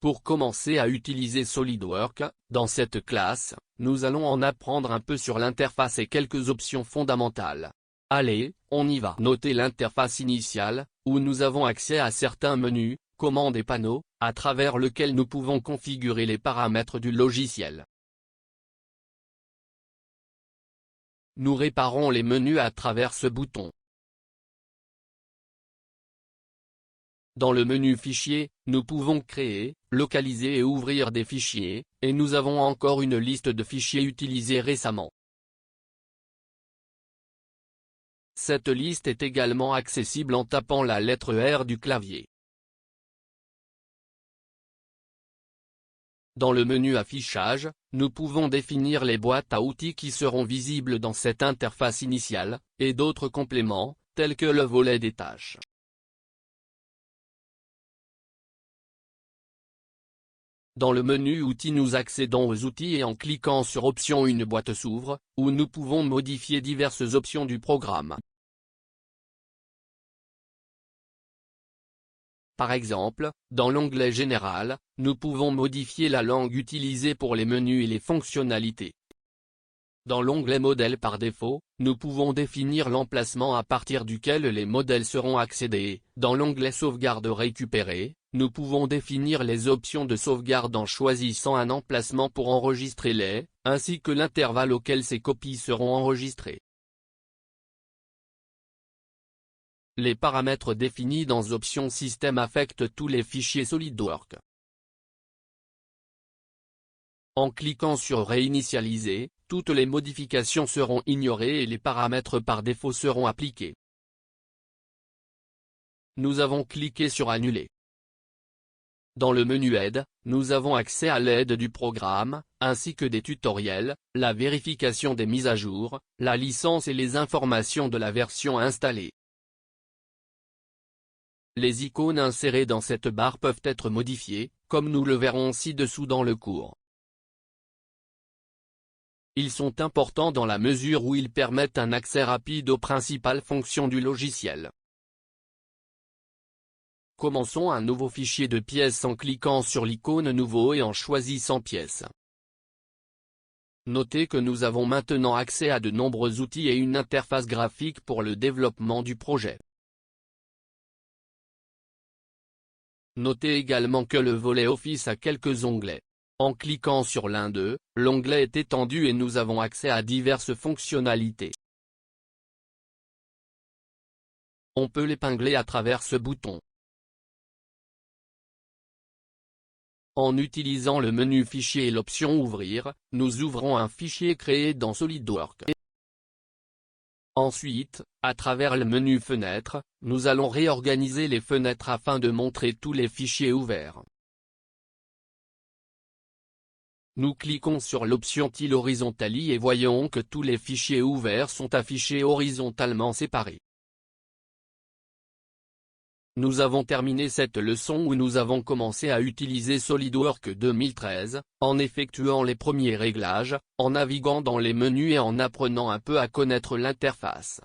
Pour commencer à utiliser SolidWorks, dans cette classe, nous allons en apprendre un peu sur l'interface et quelques options fondamentales. Allez, on y va. Notez l'interface initiale, où nous avons accès à certains menus, commandes et panneaux, à travers lesquels nous pouvons configurer les paramètres du logiciel. Nous réparons les menus à travers ce bouton. Dans le menu Fichier, nous pouvons créer, localiser et ouvrir des fichiers, et nous avons encore une liste de fichiers utilisés récemment. Cette liste est également accessible en tapant la lettre R du clavier. Dans le menu Affichage, nous pouvons définir les boîtes à outils qui seront visibles dans cette interface initiale, et d'autres compléments, tels que le volet des tâches. Dans le menu Outils nous accédons aux outils et en cliquant sur Options une boîte s'ouvre, où nous pouvons modifier diverses options du programme. Par exemple, dans l'onglet Général, nous pouvons modifier la langue utilisée pour les menus et les fonctionnalités. Dans l'onglet Modèles par défaut, nous pouvons définir l'emplacement à partir duquel les modèles seront accédés. Dans l'onglet Sauvegarde récupérée, nous pouvons définir les options de sauvegarde en choisissant un emplacement pour enregistrer les, ainsi que l'intervalle auquel ces copies seront enregistrées. Les paramètres définis dans Options Système affectent tous les fichiers SolidWorks. En cliquant sur Réinitialiser, toutes les modifications seront ignorées et les paramètres par défaut seront appliqués. Nous avons cliqué sur Annuler. Dans le menu Aide, nous avons accès à l'aide du programme, ainsi que des tutoriels, la vérification des mises à jour, la licence et les informations de la version installée. Les icônes insérées dans cette barre peuvent être modifiées, comme nous le verrons ci-dessous dans le cours. Ils sont importants dans la mesure où ils permettent un accès rapide aux principales fonctions du logiciel. Commençons un nouveau fichier de pièces en cliquant sur l'icône Nouveau et en choisissant Pièces. Notez que nous avons maintenant accès à de nombreux outils et une interface graphique pour le développement du projet. Notez également que le volet Office a quelques onglets. En cliquant sur l'un d'eux, l'onglet est étendu et nous avons accès à diverses fonctionnalités. On peut l'épingler à travers ce bouton. En utilisant le menu Fichier et l'option Ouvrir, nous ouvrons un fichier créé dans SolidWorks. Ensuite, à travers le menu Fenêtres, nous allons réorganiser les fenêtres afin de montrer tous les fichiers ouverts. Nous cliquons sur l'option Tile Horizontally et voyons que tous les fichiers ouverts sont affichés horizontalement séparés. Nous avons terminé cette leçon où nous avons commencé à utiliser SolidWorks 2013, en effectuant les premiers réglages, en naviguant dans les menus et en apprenant un peu à connaître l'interface.